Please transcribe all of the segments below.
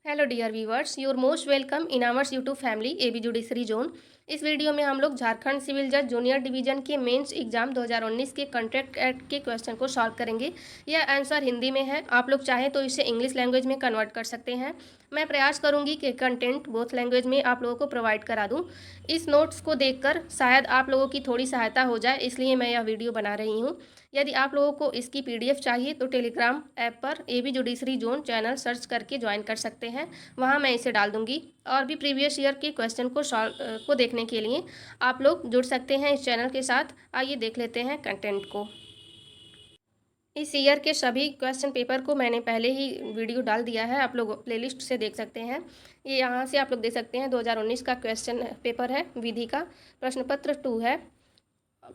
Hello dear viewers, your most welcome in ours YouTube family AB judiciary zone. इस वीडियो में हम लोग झारखंड सिविल जज जूनियर डिवीजन के मेंस एग्जाम 2019 के कॉन्ट्रैक्ट एक्ट के क्वेश्चन को सॉल्व करेंगे। यह आंसर हिंदी में है, आप लोग चाहें तो इसे इंग्लिश लैंग्वेज में कन्वर्ट कर सकते हैं। मैं प्रयास करूंगी कि कंटेंट बोथ लैंग्वेज में आप लोगों को प्रोवाइड करा दूं। इस नोट्स को देखकर शायद आप लोगों की थोड़ी सहायता हो जाए, इसलिए मैं यह वीडियो बना रही हूँ। यदि आप लोगों को इसकी पीडीएफ चाहिए तो टेलीग्राम ऐप पर AB judiciary zone channel search करके ज्वाइन कर सकते हैं, वहाँ मैं इसे डाल दूंगी। और भी प्रीवियस ईयर के क्वेश्चन को देखने के लिए आप लोग जुड़ सकते हैं इस चैनल के साथ। आइए देख लेते हैं कंटेंट को। इस ईयर के सभी क्वेश्चन पेपर को मैंने पहले ही वीडियो डाल दिया है, आप लोग प्लेलिस्ट से देख सकते हैं। ये यहाँ से आप लोग देख सकते हैं 2019 का क्वेश्चन पेपर है, विधि का प्रश्न पत्र 2 है।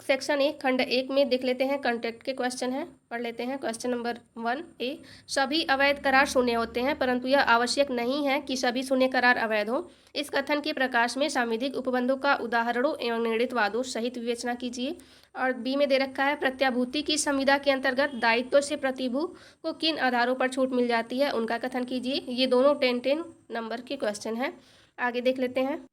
सेक्शन 1 खंड 1 में देख लेते हैं, कॉन्ट्रैक्ट के क्वेश्चन है, पढ़ लेते हैं। क्वेश्चन नंबर 1 ए, सभी अवैध करार शून्य होते हैं, परंतु यह आवश्यक नहीं है कि सभी शून्य करार अवैध हो। इस कथन के प्रकाश में सांविधिक उपबंधों का उदाहरणों एवं निर्णित वादों सहित विवेचना कीजिए। और बी में दे रखा है, प्रत्याभूति की संविदा के अंतर्गत दायित्व से प्रतिभू को किन आधारों पर छूट मिल जाती है, उनका कथन कीजिए। ये दोनों 10-10 नंबर के क्वेश्चन हैं। आगे देख लेते हैं।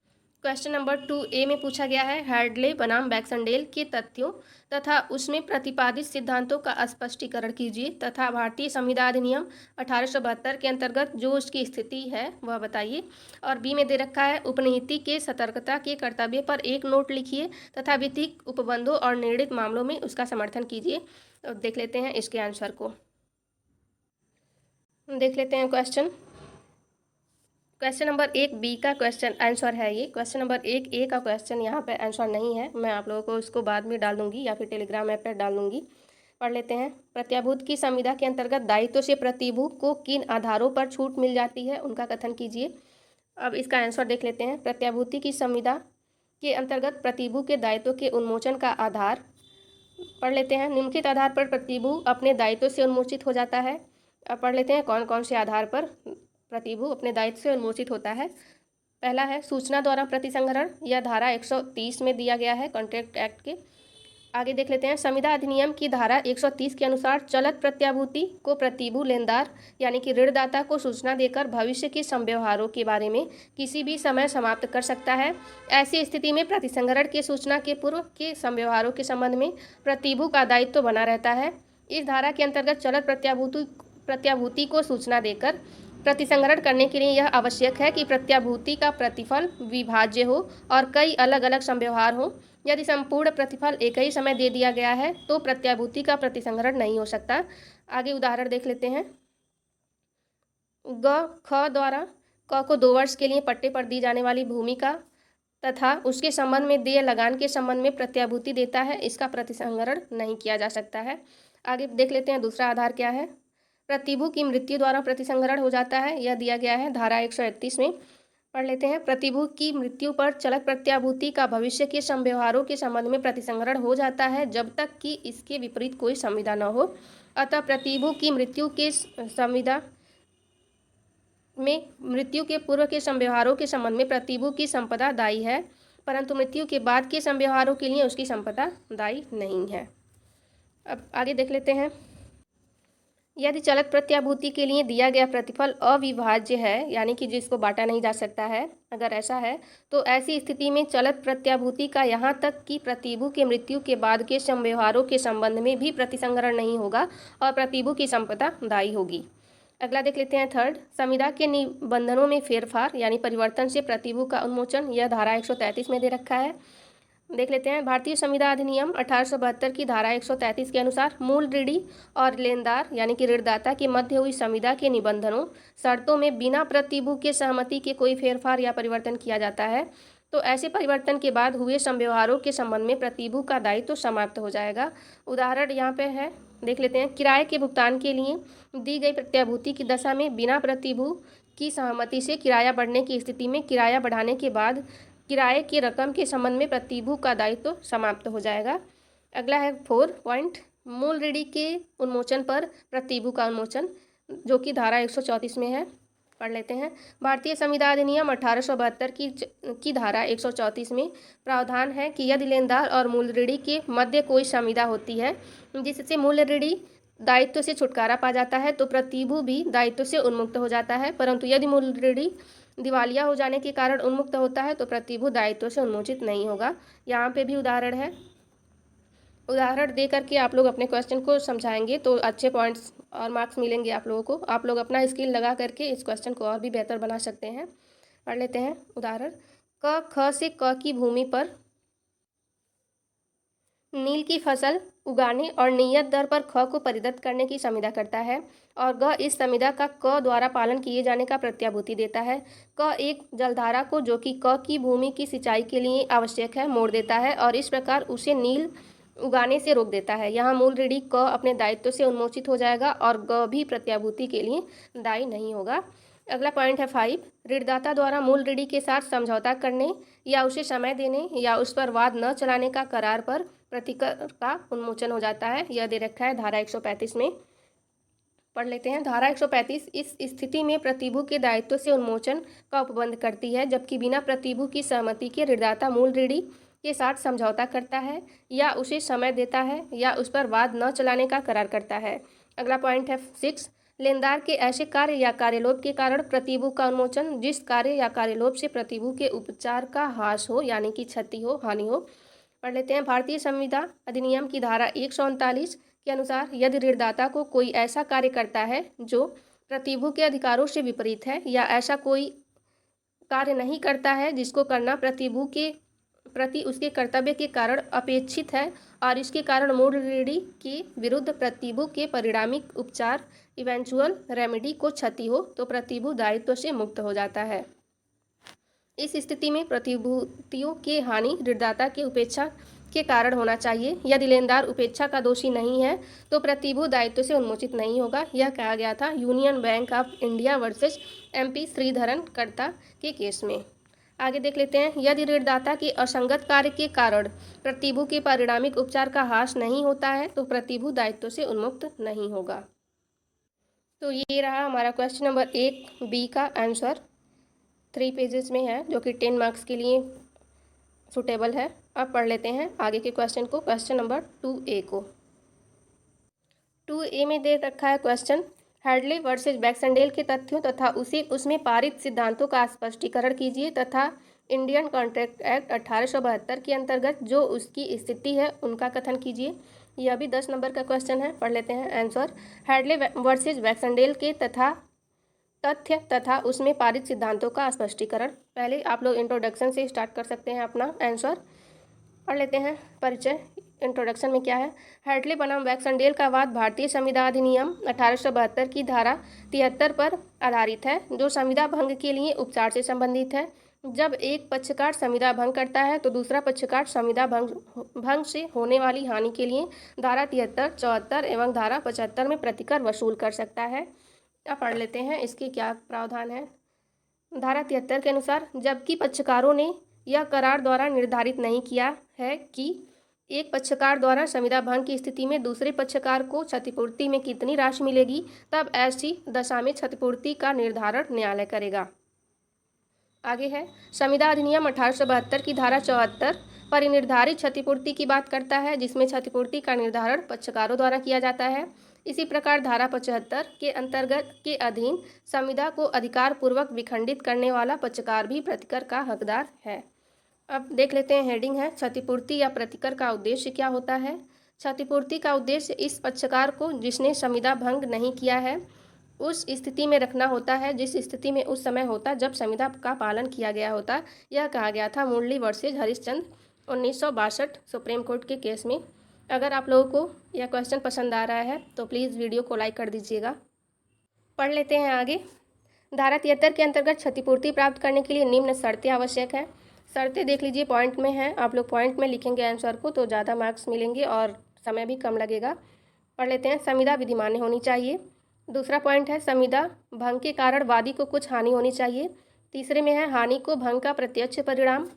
क्वेश्चन नंबर 2 ए में पूछा गया है, हैडले बनाम बैक्सनडेल के तथ्यों तथा उसमें प्रतिपादित सिद्धांतों का स्पष्टीकरण कीजिए तथा भारतीय संविदा अधिनियम 1872 के अंतर्गत जो उसकी स्थिति है वह बताइए। और बी में दे रखा है, उपनीति के सतर्कता के कर्तव्य पर एक नोट लिखिए तथा विधिक उपबंधों और निर्णित मामलों में उसका समर्थन कीजिए। तो देख लेते हैं इसके आंसर को। देख लेते हैं क्वेश्चन नंबर 1 बी का क्वेश्चन आंसर है ये। क्वेश्चन नंबर 1 ए का क्वेश्चन यहाँ पे आंसर नहीं है, मैं आप लोगों को इसको बाद में डाल दूंगी या फिर टेलीग्राम ऐप पर डाल दूंगी। पढ़ लेते हैं। प्रत्याभूत की संविदा के अंतर्गत दायित्व से प्रतिभू को किन आधारों पर छूट मिल जाती है, उनका कथन कीजिए। अब इसका आंसर देख लेते हैं। प्रत्याभूति की संविदा के अंतर्गत प्रतिभू के दायित्व के उन्मोचन का आधार, पढ़ लेते हैं। निम्नलिखित आधार पर प्रतिभू अपने दायित्व से उन्मोचित हो जाता है। अब पढ़ लेते हैं कौन कौन से आधार पर प्रतिभू अपने दायित्व से उन्मोचित होता है। पहला है सूचना द्वारा प्रतिसंहरण, यह धारा 130 में दिया गया है कॉन्ट्रैक्ट एक्ट के। आगे देख लेते हैं। संविदा अधिनियम की धारा 130 के अनुसार चलत प्रत्याभूति को प्रतिभू लेनदार यानी कि ऋणदाता को सूचना देकर भविष्य के संव्यवहारों के बारे में किसी भी समय समाप्त कर सकता है। ऐसी स्थिति में प्रतिसंहरण की सूचना के पूर्व के संव्यवहारों के संबंध में प्रतिभू का दायित्व बना रहता है। इस धारा के अंतर्गत चलत प्रत्याभूति को सूचना देकर प्रतिसंहरण करने के लिए यह आवश्यक है कि प्रत्याभूति का प्रतिफल विभाज्य हो और कई अलग अलग संव्यवहार हो। यदि संपूर्ण प्रतिफल एक ही समय दे दिया गया है तो प्रत्याभूति का प्रतिसंहरण नहीं हो सकता। आगे उदाहरण देख लेते हैं। ख द्वारा क को 2 वर्ष के लिए पट्टे पर दी जाने वाली भूमि का तथा उसके संबंध में देय लगान के संबंध में प्रत्याभूति देता है, इसका प्रतिसंहरण नहीं किया जा सकता है। आगे देख लेते हैं दूसरा आधार क्या है। प्रतिभू की मृत्यु द्वारा प्रतिसंहरण हो जाता है, यह दिया गया है धारा 131 में। पढ़ लेते हैं। प्रतिभू की मृत्यु पर चलत प्रत्याभूति का भविष्य के संव्यवहारों के संबंध में प्रतिसंहरण हो जाता है जब तक कि इसके विपरीत कोई संविदा न हो। अतः प्रतिभू की मृत्यु के संविदा में मृत्यु के पूर्व के संव्यवहारों के संबंध में प्रतिभू की संपदा दायी है, परंतु मृत्यु के बाद के संव्यवहारों के लिए उसकी संपदा दायी नहीं है। अब आगे देख लेते हैं। यदि चलत प्रत्याभूति के लिए दिया गया प्रतिफल अविभाज्य है यानी कि जिसको बांटा नहीं जा सकता है, अगर ऐसा है तो ऐसी स्थिति में चलत प्रत्याभूति का यहाँ तक कि प्रतिभू के मृत्यु के बाद के संव्यवहारों के संबंध में भी प्रतिसंहरण नहीं होगा और प्रतिभू की संपदा दायी होगी। अगला देख लेते हैं थर्ड, संविदा के निबंधनों में फेरफार यानी परिवर्तन से प्रतिभू का उन्मोचन, यह धारा 133 में दे रखा है। देख लेते हैं। भारतीय संविदा अधिनियम 1872 की धारा 133 के अनुसार मूल ऋणी और लेनदार यानी कि ऋणदाता के मध्य हुई संविदा के निबंधनों शर्तों में बिना प्रतिभू के सहमति के कोई फेरफार या परिवर्तन किया जाता है तो ऐसे परिवर्तन के बाद हुए संव्यवहारों के संबंध में प्रतिभू का दायित्व समाप्त हो जाएगा। उदाहरण यहाँ पे है, देख लेते हैं। किराए के भुगतान के लिए दी गई प्रत्याभूति की दशा में बिना प्रतिभू की सहमति से किराया बढ़ने की स्थिति में किराया बढ़ाने के बाद किराए की रकम के संबंध में प्रतिभू का दायित्व समाप्त हो जाएगा। अगला है 4 पॉइंट, मूल ऋणी के उन्मोचन पर प्रतिभू का उन्मोचन, जो कि धारा 134 में है। पढ़ लेते हैं। भारतीय संविदा अधिनियम 1872 की धारा 134 में प्रावधान है कि यदि लेनदार और मूल ऋणी के मध्य कोई संविदा होती है जिससे मूल ऋणी दायित्व से छुटकारा पा जाता है तो प्रतिभू भी दायित्व से उन्मुक्त हो जाता है, परंतु यदि मूल ऋणी दिवालिया हो जाने के कारण उन्मुक्त होता है तो प्रतिभू दायित्व से उन्मोचित नहीं होगा। यहाँ पे भी उदाहरण है, उदाहरण दे करके आप लोग अपने क्वेश्चन को समझाएंगे तो अच्छे पॉइंट्स और मार्क्स मिलेंगे आप लोगों को। आप लोग अपना स्किल लगा करके इस क्वेश्चन को और भी बेहतर बना सकते हैं। पढ़ लेते हैं उदाहरण। क ख से क की भूमि पर नील की फसल उगाने और नियत दर पर ख को परिदत्त करने की संविदा करता है और ग इस संविदा का क द्वारा पालन किए जाने का प्रत्याभूति देता है। क एक जलधारा को जो कि क की भूमि की सिंचाई के लिए आवश्यक है मोड़ देता है और इस प्रकार उसे नील उगाने से रोक देता है। यहाँ मूल ऋणी क अपने दायित्व से उन्मोचित हो जाएगा और ग भी प्रत्याभूति के लिए दायी नहीं होगा। अगला पॉइंट है 5। ऋणदाता द्वारा मूल ऋणी के साथ समझौता करने या उसे समय देने या उस पर वाद न चलाने का करार पर प्रतिकर का उन्मोचन हो जाता है। यह दे रखा है धारा 135 में। पढ़ लेते हैं। धारा 135 इस स्थिति में प्रतिभू के दायित्व से उन्मोचन का उपबंध करती है, जबकि बिना प्रतिभू की सहमति के ऋणदाता मूल ऋणी के साथ समझौता करता है या उसे समय देता है या उस पर वाद न चलाने का करार करता है। अगला पॉइंट है 6। लेनदार के ऐसे कार्य या कार्यलोप के कारण प्रतिभू का उन्मोचन जिस कार्य या कार्यलोप से प्रतिभू के उपचार का ह्रास हो, यानी कि क्षति हो, हानि हो। पढ़ लेते हैं। भारतीय संविदा अधिनियम की धारा 139 के अनुसार यदि ऋणदाता को कोई ऐसा कार्य करता है जो प्रतिभू के अधिकारों से विपरीत है या ऐसा कोई कार्य नहीं करता है जिसको करना प्रतिभू के प्रति उसके कर्तव्य के कारण अपेक्षित है और इसके कारण मूल ऋणी के विरुद्ध प्रतिभू के परिणामी उपचार इवेंचुअल रेमेडी को क्षति हो तो प्रतिभू दायित्व से मुक्त हो जाता है। इस स्थिति में प्रतिभूतियों की हानि ऋणदाता की उपेक्षा के कारण होना चाहिए। यदि लेनदार उपेक्षा का दोषी नहीं है तो प्रतिभू दायित्व से उन्मोचित नहीं होगा। यह कहा गया था union bank of India versus MP Sreedharan कर्ता के केस में। आगे देख लेते हैं। यदि ऋणदाता के असंगत कार्य के कारण प्रतिभू के परिणामिक उपचार का ह्रास नहीं होता है तो प्रतिभू दायित्व से उन्मुक्त नहीं होगा। तो ये रहा हमारा क्वेश्चन नंबर 1B का आंसर। 3 पेजेस में है जो कि 10 मार्क्स के लिए सुटेबल है। अब पढ़ लेते हैं आगे के क्वेश्चन को, क्वेश्चन नंबर 2A को। 2A में दे रखा है क्वेश्चन। हैडले वर्सेस बैक्सनडेल के तथ्यों तथा उसमें पारित सिद्धांतों का स्पष्टीकरण कीजिए तथा इंडियन कॉन्ट्रैक्ट एक्ट 1872 के अंतर्गत जो उसकी स्थिति है उनका कथन कीजिए। यह भी 10 नंबर का क्वेश्चन है। पढ़ लेते हैं आंसर। हैडले वर्सेस बैक्सनडेल के तथ्य तथा उसमें पारित सिद्धांतों का स्पष्टीकरण। पहले आप लोग इंट्रोडक्शन से स्टार्ट कर सकते हैं अपना आंसर। पढ़ लेते हैं परिचय। इंट्रोडक्शन में क्या है। हैडले बनाम बैक्सनडेल का वाद भारतीय संविदा अधिनियम 1872 की धारा 73 पर आधारित है जो संविदा भंग के लिए उपचार से संबंधित है। जब एक पक्षकार संविदा भंग करता है तो दूसरा पक्षकार संविदा भंग से होने वाली हानि के लिए धारा 73, 74 एवं धारा 75 में प्रतिकर वसूल कर सकता है। अब पढ़ लेते हैं इसके क्या प्रावधान है। धारा 73 के अनुसार जबकि पक्षकारों ने यह करार द्वारा निर्धारित नहीं किया है कि एक पक्षकार द्वारा संविदा भंग की स्थिति में दूसरे पक्षकार को क्षतिपूर्ति में कितनी राशि मिलेगी, तब ऐसी दशा में क्षतिपूर्ति का निर्धारण न्यायालय करेगा। आगे है संविदा अधिनियम 1872 की धारा 74 परिनिर्धारित क्षतिपूर्ति की बात करता है जिसमें क्षतिपूर्ति का निर्धारण पक्षकारों द्वारा किया जाता है। इसी प्रकार धारा 75 के अंतर्गत के अधीन संविदा को अधिकार पूर्वक विखंडित करने वाला पक्षकार भी प्रतिकर का हकदार है। अब देख लेते हैं हेडिंग है क्षतिपूर्ति या प्रतिकर का उद्देश्य क्या होता है। क्षतिपूर्ति का उद्देश्य इस पक्षकार को जिसने संविदा भंग नहीं किया है उस स्थिति में रखना होता है जिस स्थिति में उस समय होता जब संविदा का पालन किया गया होता। यह कहा गया था मुरली वर्सेज हरिश्चंद्र 1962 सुप्रीम कोर्ट के केस में। अगर आप लोगों को यह क्वेश्चन पसंद आ रहा है तो प्लीज़ वीडियो को लाइक कर दीजिएगा। पढ़ लेते हैं आगे। धारा 73 के अंतर्गत क्षतिपूर्ति प्राप्त करने के लिए निम्न शर्तें आवश्यक है। शर्तें देख लीजिए, पॉइंट में है। आप लोग पॉइंट में लिखेंगे आंसर को तो ज़्यादा मार्क्स मिलेंगे और समय भी कम लगेगा। पढ़ लेते हैं। संविदा विधिमान्य होनी चाहिए। दूसरा पॉइंट है संविदा भंग के कारण वादी को कुछ हानि होनी चाहिए। तीसरे में है हानि को भंग का प्रत्यक्ष परिणाम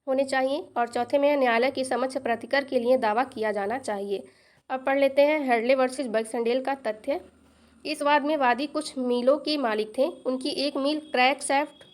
होने चाहिए और चौथे में है न्यायालय के समक्ष प्रतिकर के लिए दावा किया जाना चाहिए। अब पढ़ लेते हैं हैडले वर्सेस बैक्सनडेल का तथ्य। इस वाद में वादी कुछ मीलों के मालिक थे। उनकी एक मील क्रैक शैफ्ट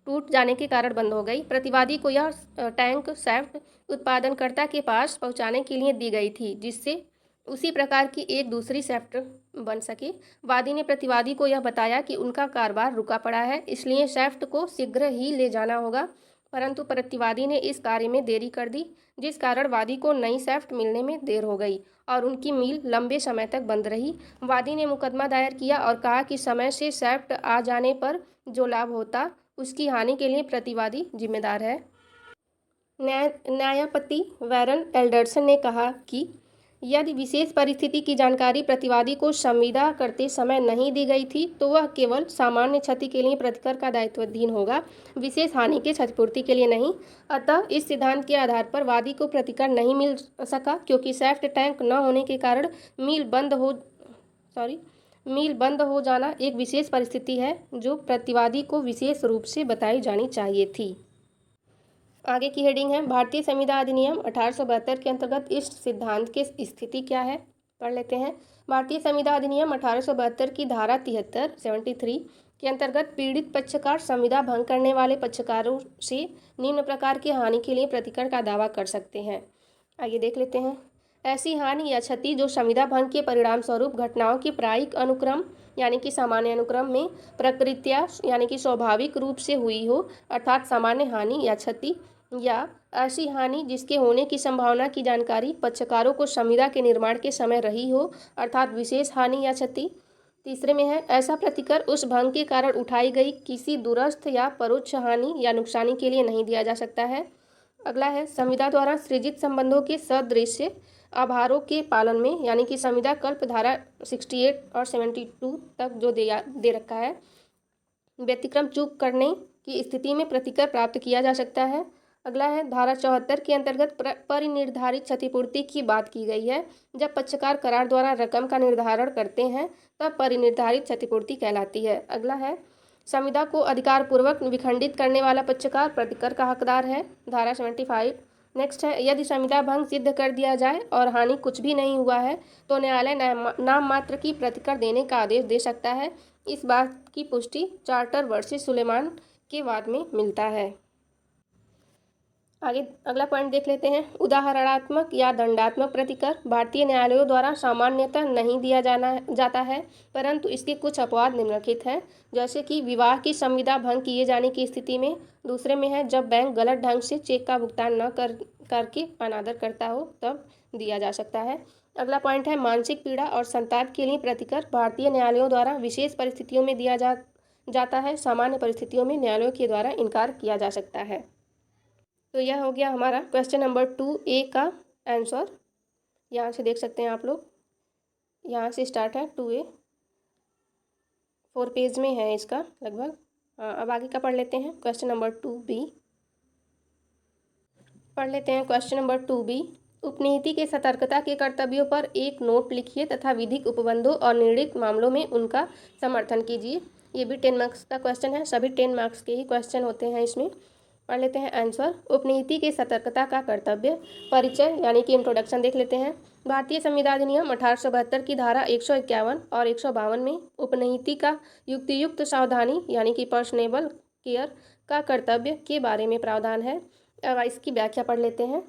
टूट जाने के कारण बंद हो गई। प्रतिवादी को यह टैंक शैफ्ट उत्पादनकर्ता के पास पहुंचाने के लिए दी गई थी जिससे उसी प्रकार की एक दूसरी सेफ्ट बन सके। वादी ने प्रतिवादी को यह बताया कि उनका कारोबार रुका पड़ा है, इसलिए सेफ्ट को शीघ्र ही ले जाना होगा, परंतु प्रतिवादी ने इस कार्य में देरी कर दी, जिस कारण वादी को नई सेफ्ट मिलने में देर हो गई और उनकी मिल लंबे समय तक बंद रही। वादी ने मुकदमा दायर किया और कहा कि समय से सेफ्ट आ जाने पर जो लाभ होता उसकी हानि के लिए प्रतिवादी जिम्मेदार है। न्यायपति वैरन एल्डरसन ने कहा कि यदि विशेष परिस्थिति की जानकारी प्रतिवादी को संविदा करते समय नहीं दी गई थी तो वह केवल सामान्य क्षति के लिए प्रतिकर का दायित्वाधीन होगा, विशेष हानि की क्षतिपूर्ति के लिए नहीं। अतः इस सिद्धांत के आधार पर वादी को प्रतिकर नहीं मिल सका, क्योंकि सेफ्ट टैंक न होने के कारण मील बंद हो जाना एक विशेष परिस्थिति है जो प्रतिवादी को विशेष रूप से बताई जानी चाहिए थी। आगे की हेडिंग है भारतीय संविदा अधिनियम 1872 के अंतर्गत इस सिद्धांत की स्थिति क्या है, पढ़ लेते हैं। भारतीय संविदा अधिनियम 1872 की धारा 73 के अंतर्गत पीड़ित पक्षकार संविदा भंग करने वाले पक्षकारों से निम्न प्रकार की हानि के लिए प्रतिकर का दावा कर सकते हैं। आगे देख लेते हैं। ऐसी हानि या क्षति जो संविदा भंग के परिणाम स्वरूप घटनाओं के प्रायिक अनुक्रम यानी कि सामान्य अनुक्रम में प्रकृत्या यानी कि स्वाभाविक रूप से हुई हो, अर्थात सामान्य हानि या क्षति, या ऐसी हानि जिसके होने की संभावना की जानकारी पक्षकारों को संविदा के निर्माण के समय रही हो, अर्थात विशेष हानि या क्षति। तीसरे में है ऐसा प्रतिकर उस भंग के कारण उठाई गई किसी दूरस्थ या परोक्ष हानि या नुकसानी के लिए नहीं दिया जा सकता है। अगला है संविदा द्वारा सृजित संबंधों के सदृश्य आभारों के पालन में, यानी कि संविदा कल्प धारा 68 और 72 तक जो दे रखा है, व्यतिक्रम चूक करने की स्थिति में प्रतिकर प्राप्त किया जा सकता है। अगला है धारा 74 के अंतर्गत परिनिर्धारित क्षतिपूर्ति की बात की गई है। जब पक्षकार करार द्वारा रकम का निर्धारण करते हैं तब परिनिर्धारित क्षतिपूर्ति कहलाती है। अगला है संविदा को अधिकारपूर्वक विखंडित करने वाला पक्षकार प्रतिकर का हकदार है, धारा 75। नेक्स्ट है यदि संविदा भंग सिद्ध कर दिया जाए और हानि कुछ भी नहीं हुआ है तो न्यायालय नाम मात्र की प्रतिकर देने का आदेश दे सकता है। इस बात की पुष्टि चार्टर वर्सेस सुलेमान के वाद में मिलता है। आगे अगला पॉइंट देख लेते हैं। उदाहरणात्मक या दंडात्मक प्रतिकर भारतीय न्यायालयों द्वारा सामान्यतः नहीं दिया जाता है, परंतु इसके कुछ अपवाद निम्नलिखित हैं, जैसे कि विवाह की संविदा भंग किए जाने की स्थिति में। दूसरे में है जब बैंक गलत ढंग से चेक का भुगतान न करके अनादर करता हो तब दिया जा सकता है। अगला पॉइंट है मानसिक पीड़ा और संताप के लिए प्रतिकर भारतीय न्यायालयों द्वारा विशेष परिस्थितियों में दिया जाता है, सामान्य परिस्थितियों में न्यायालयों के द्वारा इनकार किया जा सकता है। तो यह हो गया हमारा क्वेश्चन नंबर 2A का आंसर। यहाँ से देख सकते हैं आप लोग, यहाँ से स्टार्ट है 2A, 4 पेज में है इसका लगभग। अब आगे का पढ़ लेते हैं क्वेश्चन नंबर 2B। पढ़ लेते हैं क्वेश्चन नंबर 2B। उपनीति के सतर्कता के कर्तव्यों पर एक नोट लिखिए तथा विधिक उपबंधों और निर्णीत मामलों में उनका समर्थन कीजिए। ये भी 10 मार्क्स का क्वेश्चन है, सभी 10 मार्क्स के ही क्वेश्चन होते हैं इसमें। पढ़ लेते हैं आंसर। उपनीति के सतर्कता का कर्तव्य। परिचय यानी कि इंट्रोडक्शन देख लेते हैं। भारतीय संविदा अधिनियम 1872 की धारा 151 और 152 में उपनीति का युक्तियुक्त सावधानी यानी कि पर्सनेबल केयर का कर्तव्य के बारे में प्रावधान है। अब इसकी व्याख्या पढ़ लेते हैं,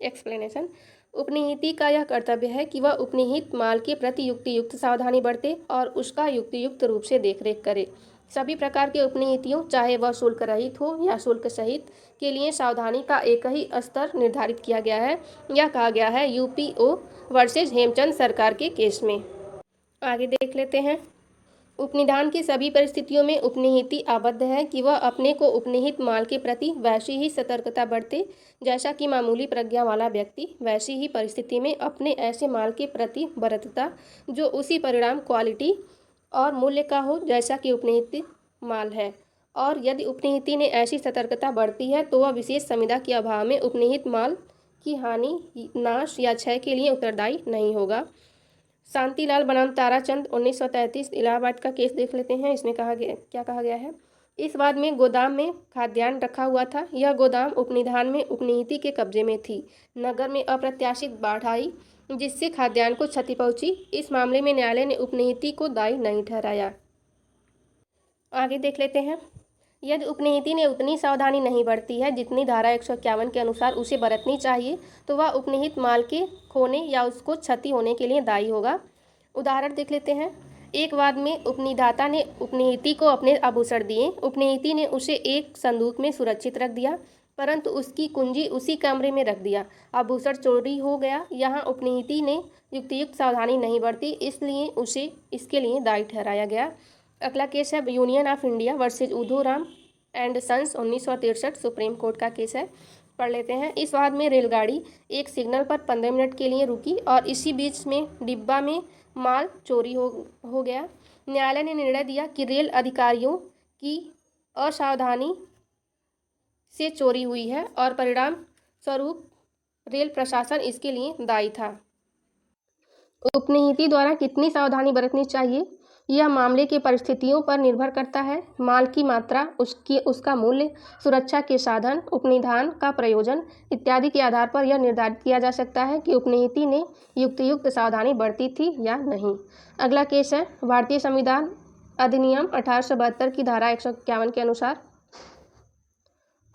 एक्सप्लेनेशन। उपनीति का यह कर्तव्य है कि वह उपनिहित माल के प्रति युक्तियुक्त सावधानी बरते और उसका युक्तियुक्त रूप से देखरेख करे। सभी प्रकार के उपनीतियों, चाहे वह शुल्क रहित हो या शुल्क सहित, के लिए सावधानी का एक ही स्तर निर्धारित किया गया है। यह कहा गया है यूपीओ वर्सेस हेमचंद सरकार के केस में। आगे देख लेते हैं। उपनिधान की सभी परिस्थितियों में उपनिहिति आबद्ध है कि वह अपने को उपनिहित माल के प्रति वैसी ही सतर्कता बरते जैसा कि मामूली प्रज्ञा वाला व्यक्ति वैसी ही परिस्थिति में अपने ऐसे माल के प्रति बरतता जो उसी परिणाम, क्वालिटी और मूल्य का हो जैसा कि उपनिहित माल है। और यदि उपनिहिति ने ऐसी सतर्कता बरती है तो वह विशेष संविदा के अभाव में उपनिहित माल की हानि, नाश या क्षय के लिए उत्तरदायी नहीं होगा। शांतिलाल बनाम ताराचंद 1933 इलाहाबाद का केस देख लेते हैं। इसमें क्या कहा गया है। इस वाद में गोदाम में खाद्यान्न रखा हुआ था। यह गोदाम उपनिधान में उपनिहिति के कब्जे में थी। नगर में अप्रत्याशित बाढ़ आई जिससे खाद्यान्न को क्षति पहुंची। इस मामले में न्यायालय ने उपनिहिति को दायी नहीं ठहराया। आगे देख लेते हैं। यदि उपनिहिती ने उतनी सावधानी नहीं बरती है जितनी धारा 151 के अनुसार उसे बरतनी चाहिए, तो वह उपनिहित माल के खोने या उसको क्षति होने के लिए दायी होगा। उदाहरण देख लेते हैं। एक वाद में उपनिधाता ने उपनिहिती को अपने आभूषण दिए। उपनिहिती ने उसे एक संदूक में सुरक्षित रख दिया, परंतु उसकी कुंजी उसी कमरे में रख दिया। आभूषण चोरी हो गया। यहाँ उपनिहिती ने युक्तियुक्त सावधानी नहीं बरती, इसलिए उसे इसके लिए दायी ठहराया गया। अगला केस है union of India versus Udhoram and sons 1963, supreme court का केस है। पढ़ लेते हैं। इस वाद में रेलगाड़ी एक सिग्नल पर 15 मिनट के लिए रुकी और इसी बीच में डिब्बा में माल चोरी हो गया। न्यायालय ने निर्णय दिया कि रेल अधिकारियों की असावधानी से चोरी हुई है और परिणाम स्वरूप रेल प्रशासन इसके लिए दायी था। उपनिहिती द्वारा कितनी सावधानी बरतनी चाहिए, यह मामले की परिस्थितियों पर निर्भर करता है। माल की मात्रा, उसका मूल्य, सुरक्षा के साधन, उपनिधान का प्रयोजन इत्यादि के आधार पर यह निर्धारित किया जा सकता है कि उपनिहिती ने युक्तियुक्त सावधानी बरती थी या नहीं। अगला केस है भारतीय संविधान अधिनियम 1872 की धारा 151 के अनुसार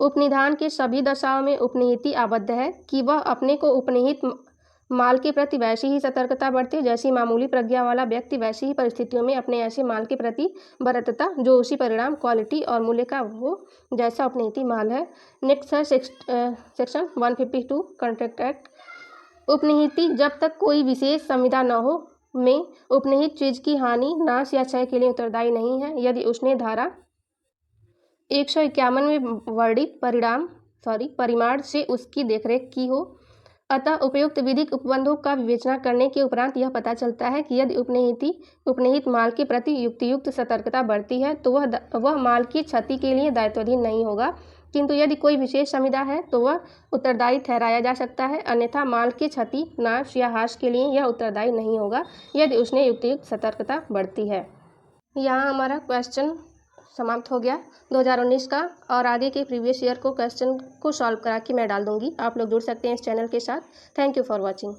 उपनिधान के सभी दशाओं में उपनिहिती आबद्ध है कि वह अपने को उपनिहित माल के प्रति वैसी ही सतर्कता बरते जैसी मामूली प्रज्ञा वाला व्यक्ति वैसी ही परिस्थितियों में अपने ऐसे माल के प्रति बरतता जो उसी परिणाम, क्वालिटी और मूल्य का हो जैसा उपनिहिती माल है। नेक्स्ट है सेक्शन 152 कॉन्ट्रैक्ट एक्ट। उपनिहिती जब तक कोई विशेष संविदा न हो में उपनिहित चीज की हानि, नाश या क्षय के लिए उत्तरदायी नहीं है यदि उसने धारा 151 में वर्णित परिमाण से उसकी देखरेख की हो। अतः उपयुक्त विधिक उपबंधों का विवेचना करने के उपरांत यह पता चलता है कि यदि उपनिहित माल के प्रति युक्तियुक्त सतर्कता बरती है तो वह माल की क्षति के लिए दायित्वाधीन नहीं होगा, किंतु यदि कोई विशेष संविदा है तो वह उत्तरदायी ठहराया जा सकता है, अन्यथा माल की क्षति, नाश या ह्रास के लिए यह उत्तरदायी नहीं होगा यदि उसने युक्तियुक्त सतर्कता बरती है। यहाँ हमारा क्वेश्चन समाप्त हो गया 2019 का, और आगे के प्रीवियस ईयर को क्वेश्चन को सॉल्व करा के मैं डाल दूंगी। आप लोग जुड़ सकते हैं इस चैनल के साथ। Thank you for watching.